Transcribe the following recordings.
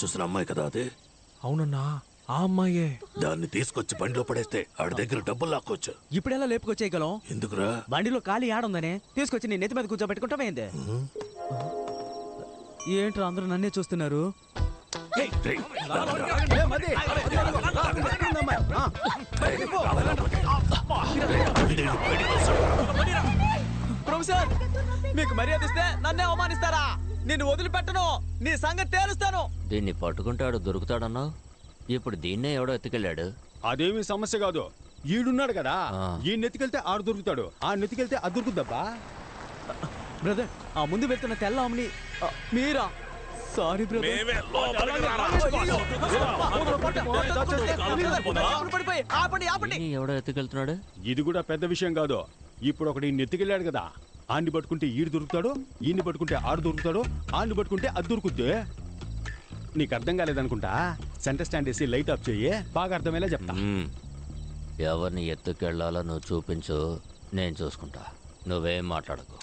చూసిన అమ్మాయి కదా అదే? అవునన్నా, ఆ అమ్మాయే. దాన్ని తీసుకొచ్చి బండిలో పడేస్తే ఆడి దగ్గర డబ్బులు లాక్కోవచ్చు. ఇప్పుడెలా లేపుకొచ్చేయగలం? ఎందుకురా? బండిలో ఖాళీ ఆడుందనే తీసుకొచ్చి నీ నెత్తి మీద కూర్చోబెట్టుకుంటావేంది? ఏంట్రా అందరూ నన్నే చూస్తున్నారు? ప్రొఫెసర్, మీకు మర్యాద ఇస్తే నన్నే అవమానిస్తారా? నేను వదిలిపెట్టను, నీ సంగతి తేలుస్తాను. దీన్ని పట్టుకుంటాడు దొరుకుతాడన్నావు, ఇప్పుడు దీన్నే ఎవడో ఎత్తుకెళ్ళాడు. అదేమి సమస్య కాదు, ఈడున్నాడు కదా, ఈ నెత్తికెళ్తే ఆడు దొరుకుతాడు, ఆ నెత్తికెళ్తే అది దొరుకుద్దబ్బా. బ్రదర్, ఆ ముందు వెళ్తున్న తెల్ల అమ్మని మీరా? Sorry brother. ఎవడో ఎత్తుకెళ్తున్నాడు? ఇది కూడా పెద్ద విషయం కాదు. ఇప్పుడు ఒకటి నెత్తికెళ్ళాడు కదా, ఆడిని పట్టుకుంటే ఈడు దొరుకుతాడు, ఈయన్ని పట్టుకుంటే ఆడు దొరుకుతాడు, ఆడిని పట్టుకుంటే అది దొరుకుద్ది. నీకు అర్థం కాలేదనుకుంటా, సెంటర్ స్టాండ్ వేసి లైట్ ఆఫ్ చెయ్యి, బాగా అర్థమయ్యేలా చెప్తా. ఎవరిని ఎత్తుకెళ్లాలో నువ్వు చూపించు, నేను చూసుకుంటా. నువ్వేం మాట్లాడకు.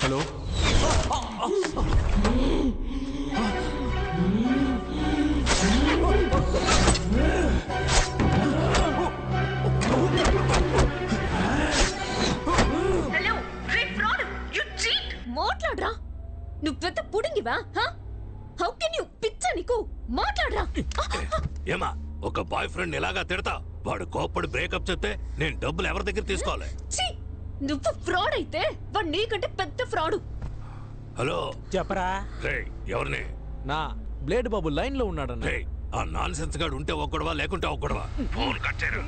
హలో, మాట్లాడరా, నువ్వు పెద్ద పుడింగివా? హౌ కెన్ యు పిచ్చ నీకు మాట్లాడరా. ఏమా ఒక బాయ్ ఫ్రెండ్ ఇలాగా తిడతా? వాడు కోప్పడి బ్రేకప్ చెప్తే నేను డబ్బులు ఎవరి దగ్గర తీసుకోవాలి? నువ్వు ఫ్రాడ్ అయితే వాడు నీకంటే పెద్ద ఫ్రాడ్. హలో చెప్పరా. ఎవరిని? నా బ్లేడ్ బాబు లైన్ లో ఉన్నాడు. ఆ నాన్ సెన్స్ గాడు ఉంటే ఒక్కడవా లేకుంటే ఒక్కడవా? ఫోన్ కట్ చేయరు.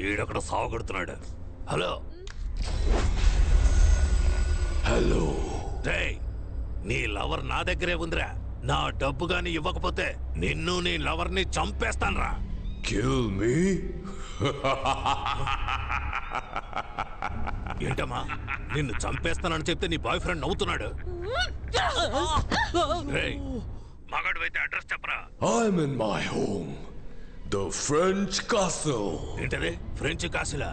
ఈడొకడు సావగొడుతున్నాడు. హలో హలో, నీ లవర్ నా దగ్గరే ఉందిరా. నా డబ్బు గాని ఇవ్వకపోతే నిన్ను నీ లవర్ ని చంపేస్తాన్రా. Kill me? ఏంటమ్మా, నిన్ను చంపేస్తానని చెప్తే నీ బాయ్ ఫ్రెండ్ నవ్వుతున్నాడు. మగాడు అయితే అడ్రస్ చెప్పరా. I'm in my home, the French castle. ఏంటది? ఫ్రెంచ్ కాసిలా?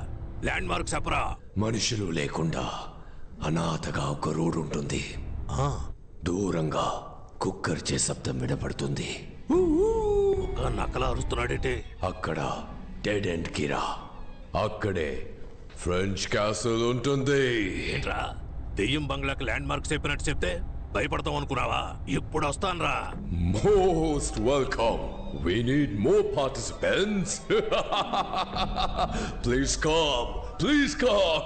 ల్యాండ్ మార్క్ చెప్పరా. మనుషులు లేకుండా అనాథగా ఒక రోడ్ ఉంటుంది. దూరంగా కుక్కర్చే శబ్దం వినపడుతుంది. నక్కలా అరుస్తున్నాడేంటి? అక్కడ డెడ్ ఎండ్ కిరా, అక్కడే ఫ్రెంచ్ క్యాసిల్ ఉంటుంది. ఏంట్రా, దెయ్యం బంగ్లాకి ల్యాండ్ మార్క్ చెప్పినట్టు చెప్తే భయపడతాం అనుకున్నావా? ఇప్పుడు వస్తాన్రా. Most welcome. We need more participants. Please come. Please come.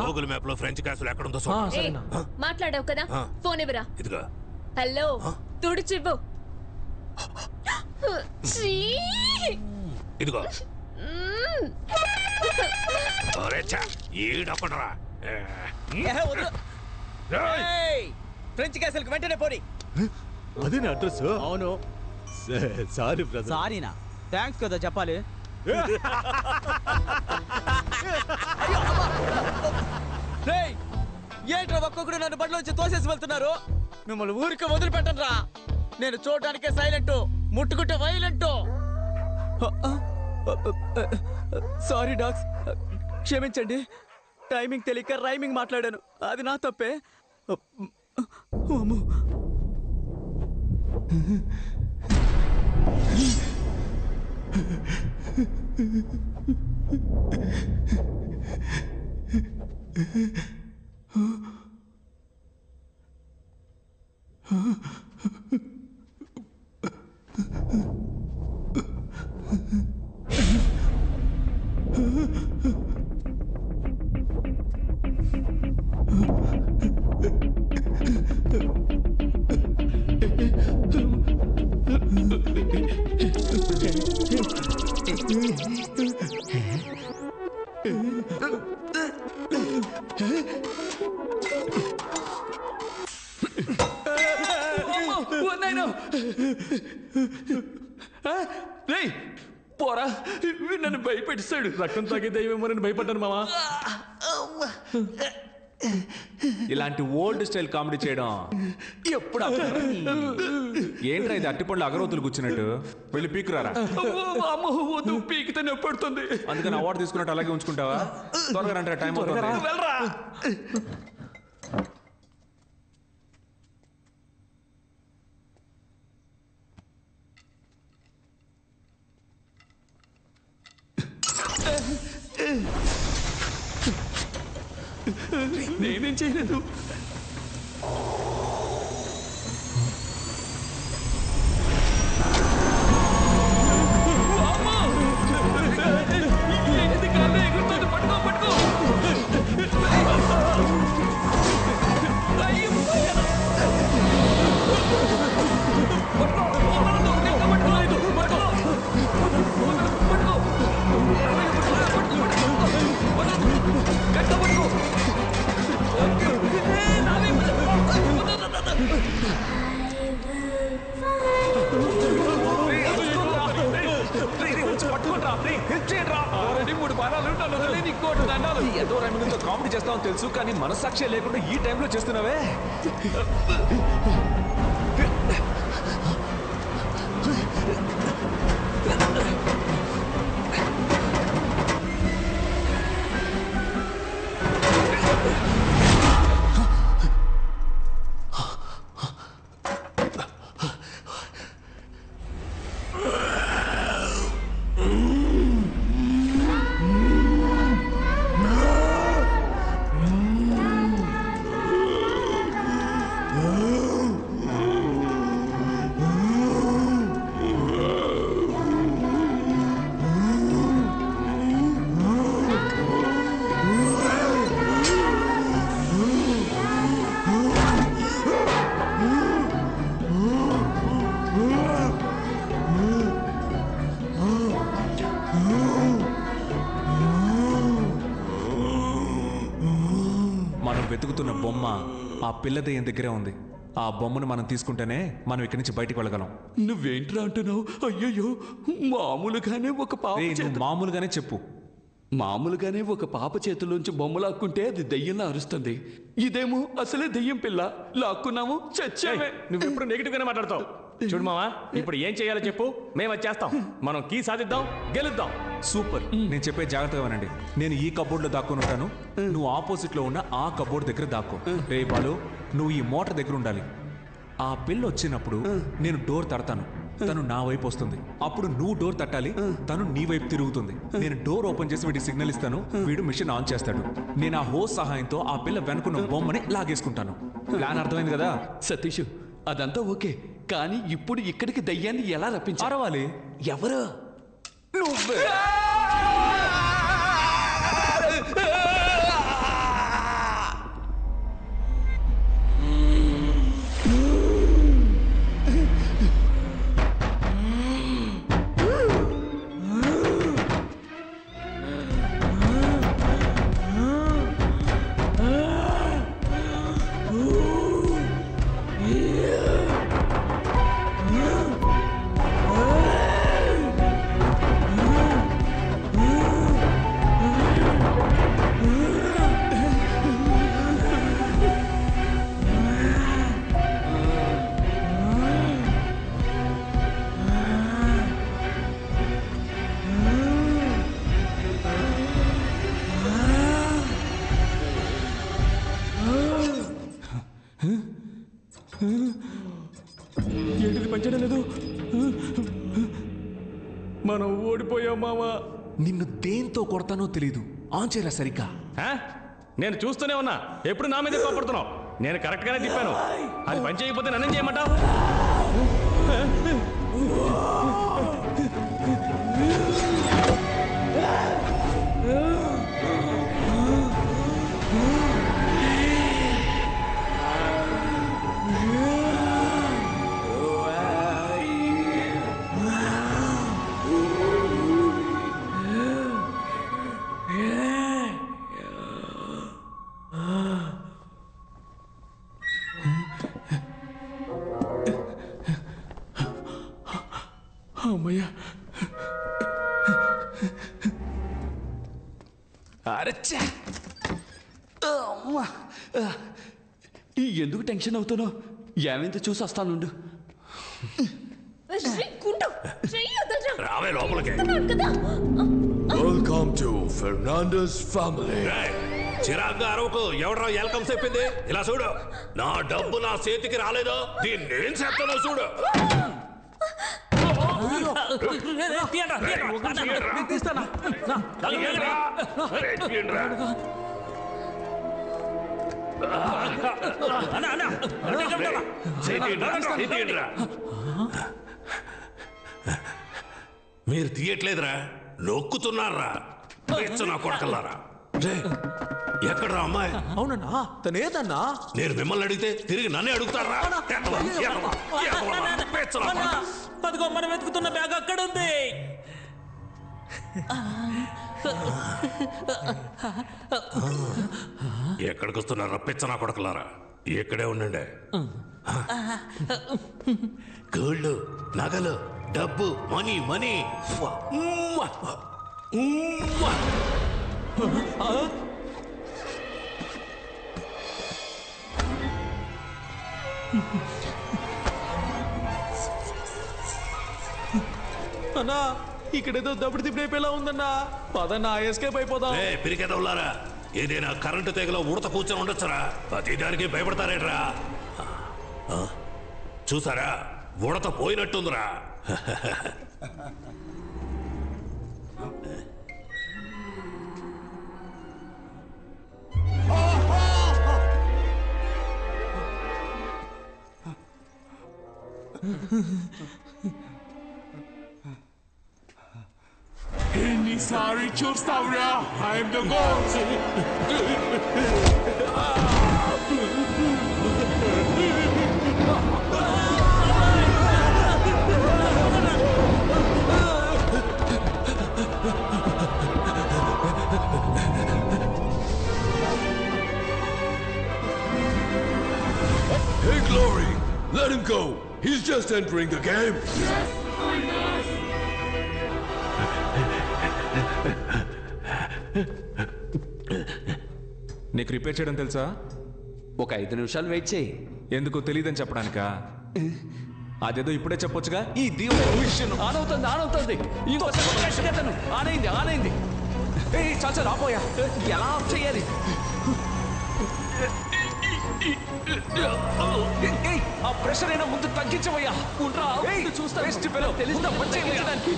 Google map లో ఫ్రెంచ్ క్యాసిల్ ఎక్కడ ఉందో మాట్లాడావు కదా, ఫోన్ ఇవ్వరా. ఇదిగా. హలో, తుడిచివ్వు. ఇదిగో. ఈడొక్కడరా. ఫ్రెంచ్ క్యాసిల్ కి వెంటనే పోనీ. అదే నా అడ్రస్? అవును. Sorry brother. సారీనా? థ్యాంక్స్ కదా చెప్పాలి. రేయ్ ఏంట్రా ఒక్కొక్కడు నన్ను బండిలోంచి తోసేసి వెళ్తున్నారు? మిమ్మల్ని ఊరికి వదిలిపెట్టను రా. నేను చూడడానికే సైలెంట్, ముట్టుకుంటే వైలెంట్. సారీ డాగ్స్, క్షమించండి. టైమింగ్ తెలియక రైమింగ్ మాట్లాడాను, అది నా తప్పే. అమ్మో. పోరా, నన్ను భయపెట్టాడు. రక్తం తాగే దయ్యమేమో నన్ను భయపడ్డాను మావా. ఇలాంటి ఓల్డ్ స్టైల్ కామెడీ చేయడం ఎప్పుడు ఏంట్రా ఇది? అట్టిపండ్లు అగరవతులు కూర్చున్నట్టు వెళ్ళి పీకురారా. వద్దు, పీకితే నొప్పడుతుంది. అందుకని అవార్డు తీసుకున్నట్టు అలాగే ఉంచుకుంటావా? త్వరగా రండి, టైం వెళ్ళరా. నేనేం చేయలేదు. ఎంతో రైమింగ్తో కామెడీ చేస్తామని తెలుసు, కానీ మనస్సాక్షి లేకుండా ఈ టైంలో చేస్తున్నావే. వెతుకుతున్న బొమ్మ ఆ పిల్ల దయ్యం దగ్గరే ఉంది. ఆ బొమ్మను మనం తీసుకుంటేనే మనం ఇక్కడి నుంచి బయటికి వెళ్ళగలం. నువ్వేంట్రా అంటున్నావు? అయ్యయ్యో, మామూలుగానే ఒక పాప మామూలుగానే చెప్పు. మామూలుగానే ఒక పాప చేతుల్లోంచి బొమ్మ లాక్కుంటే అది దయ్యంలా అరుస్తుంది. ఇదేమో అసలే దయ్యం పిల్ల, లాక్కున్నాము చచ్చామే. నువ్వు ఎప్పుడు నెగిటివ్ గానే మాట్లాడతావు. చూడు మావా, ఇప్పుడు ఏం చేయాలో చెప్పు, మేము వచ్చేస్తాం. మనం కీ సాధిద్దాం, గెలుద్దాం. సూపర్. నేను చెప్పే జాగ్రత్తగా వినండి. నేను ఈ కబోర్డ్ లో దాక్కుని ఉంటాను, నువ్వు ఆపోజిట్ లో ఉన్న ఆ కబోర్డ్ దగ్గర దాక్కో. రే బాలు, నువ్వు ఈ మోటార్ దగ్గర ఉండాలి. ఆ పిల్ల వచ్చినప్పుడు నేను డోర్ తడతాను, తను నా వైపు వస్తుంది. అప్పుడు నువ్వు డోర్ తట్టాలి, తను నీ వైపు తిరుగుతుంది. నేను డోర్ ఓపెన్ చేసి వీడికి సిగ్నల్ ఇస్తాను, వీడు మిషన్ ఆన్ చేస్తాడు. నేను ఆ హోస్ సహాయంతో ఆ పిల్ల వెనుకున్న బొమ్మని లాగేసుకుంటాను. ప్లాన్ అర్థమైంది కదా సతీష్? అదంతా ఓకే, కానీ ఇప్పుడు ఇక్కడికి దయ్యాన్ని ఎలా రప్పించాలి? ఎవరు? నువ్వే. ఏంటిది పనిచేయడం లేదు? మనం ఓడిపోయాం మావా. నిన్ను దేంతో కొడతానో తెలీదు. ఆన్ చేయరా సరిగ్గా. నేను చూస్తూనే ఉన్నా, ఎప్పుడు నా మీదే కోపడుతున్నావు. నేను కరెక్ట్ గానే తిప్పాను. అది పని చేయకపోతే నన్నేం చేయమంటావు? అమ్మయ్యా. అరచ్చా. ఎందుకు టెన్షన్ అవుతున్నావు? ఏమైందో చూసి వస్తానుండు. రావే లోపలికి. Welcome to Fernandez family. చిరాగ్గా అరవకు. ఎవడరా వెల్కమ్ చెప్పింది? ఇలా చూడు, నా డబ్బు నా చేతికి రాలేదో దీన్ని నేను చెప్తానో చూడు. మీరు తీయట్లేదురా, నొక్కుతున్నారా? నా కొడకల్లారా. ఎక్కడ్రా అమ్మాయి? అవునన్నా, తనేదన్నా? నేను మిమ్మల్ని అడిగితే తిరిగి నన్నే అడుగుతారా? అదిగో మనం వెతుకుతున్న బ్యాగ్ అక్కడ ఉంది. ఎక్కడికి వస్తున్నారా పిచ్చనా కొడకలారా? ఇక్కడే ఉండండి. గోల్డ్, నగలు, డబ్బు, మనీ మనీ. అన్నా, ఇక్కడేదో దప్పుడు తిప్పిపోయేలా ఉందన్నా. పదన్నా, ఎస్కేప్ అయిపోదాం. పిరికెదవులారా, ఏదైనా కరెంటు తెగలో ఉడత కూర్చొని ఉండొచ్చురా. ప్రతిదానికి భయపడతారేట్రా? చూసారా, ఉడత పోయినట్టుందిరా. ఎన్నిసారి చూస్తావురా? I'm the goat. Hey, Glory, let him go. He's just entering the game. Yes, I must. నీకు రిపేర్ చేయడం తెలుసా? ఒక 5 నిమిషాలు వెయిట్ చేయి. ఎందుకు తెలియదని చెప్పడానికా? అదేదో ఇప్పుడే చెప్పొచ్చుగా. ఈ దీవుడు ఆనవుతుంది. ఇంకోసారి ఆనైంది. చాచా రాపోయా, ఎలా ఆఫ్ చేయాలి? ఆ ప్రెషర్ అయినా ముందు తగ్గించవయ్యా. చూస్తా తెలిసిన పని చేయించడానికి.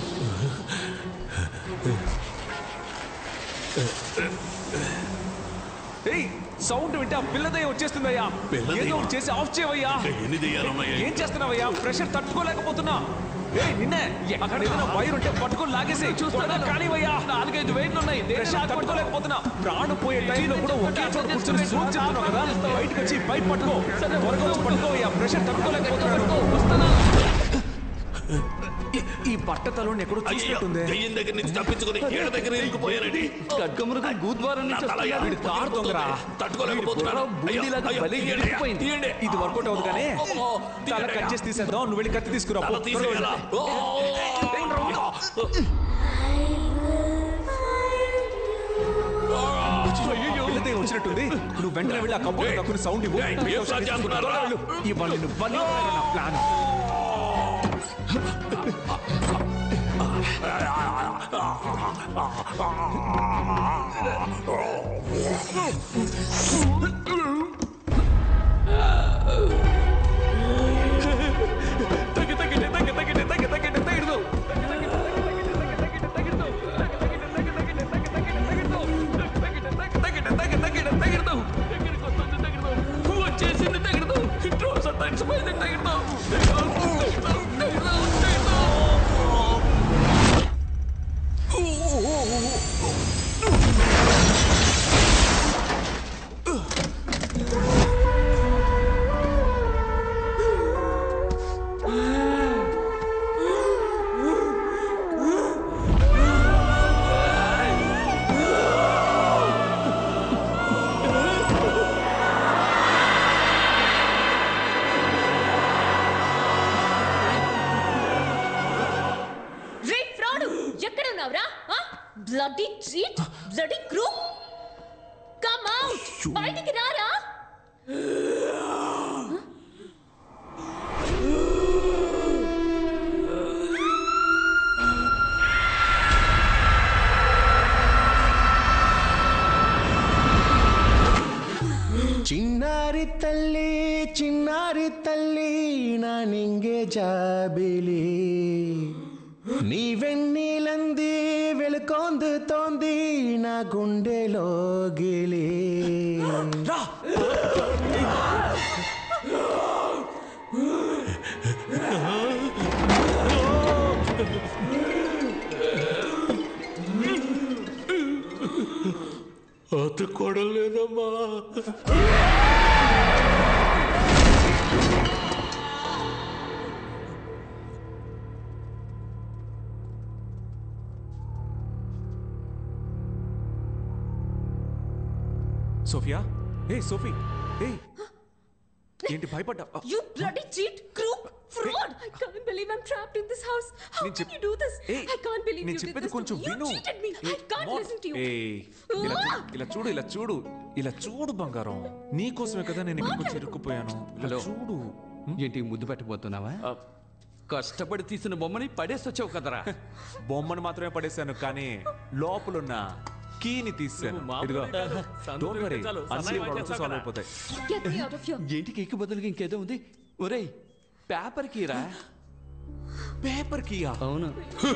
సౌండ్ వింటే ఆ పిల్లదయ్య వచ్చేస్తుందయ్యా. ఏదో చేసి ఆఫ్ చేయవయ్యా. ఏం చేస్తున్నావయ్యా? ప్రెషర్ తట్టుకోలేకపోతున్నా. నిన్నే అక్కడ ఏదైనా వైర్ ఉంటే పట్టుకొని లాగేసి చూస్తున్నా. కానివయ్యా, 4-5 వైర్లు ఉన్నాయి. ప్రెషర్ తట్టుకోలేకపోతున్నా. ప్రాణం పోయే టైంలో కూడా ఒకే చోట కూర్చొని సూట్ చేస్తున్నావు కదా. బయటకు వచ్చి పైప్ పట్టుకో. త్వరగా వచ్చి పట్టుకోవయ్యా. ప్రెషర్ తట్టుకోలేకపోతున్నా. ఈ బట్టతలో ఎక్కడో చూసినట్టుంది. దగ్గర నుంచి తప్పించుకుని ఏడ దగ్గర ఇరుక్కుపోయానండి. ఖడ్గమృగం గూద్వారం నుంచి కారు దొంగరా. తట్టుకోలేకపోతున్నాను. ఇది వర్కౌట్ అవుతుంది కానీ తల కట్ చేసి తీసేద్దాం. నువ్వు వెళ్ళి కత్తి తీసుకురా. వచ్చినట్టుంది. నువ్వు వెంటనే వెళ్ళి ఆ కంప్యూటర్ సౌండ్ ఇవ్వు. ఇవ్వాలి plan. Bloody cheat bloody group come out బయటికి రారా చిన్నారి తల్లి నా నింగే జాబిలి నీ వెన్నీలంది వెలుకొందుతోంది నా గుండెలో గిలి అతుక్కోవడం లేదమ్మా. సోఫియా ఏ సోఫీ ఏ ఏంటి భయపడ్డా You bloody cheat, crook, fraud! I can't believe I'm trapped in this house. How నేను can you do this? I can't believe నేను you did చెప్పేది this to కొంచెం me. You విను cheated me. I can't listen to you. ఇలా చూడు బంగారం నీ కోసమే కదా నేను ఇక్కడికి వచ్చి ఇరుక్కుపోయాను ఇలా చూడు ఏంటి ముద్దు పెట్టబోతున్నావా కష్టపడి తీసిన బొమ్మని పడేసి వచ్చావు కదరా బొమ్మను మాత్రమే పడేశాను కానీ లోపలున్న కీని తీసాను ఇదిగో Don't worry, అన్ని problems solve అయిపోతాయి. Get me out of here. ఏంటి కేక్ బదులుగా ఇంకేదో ఉంది ఒరేయ్ పేపర్ కీరా పేపర్ కీయా అవును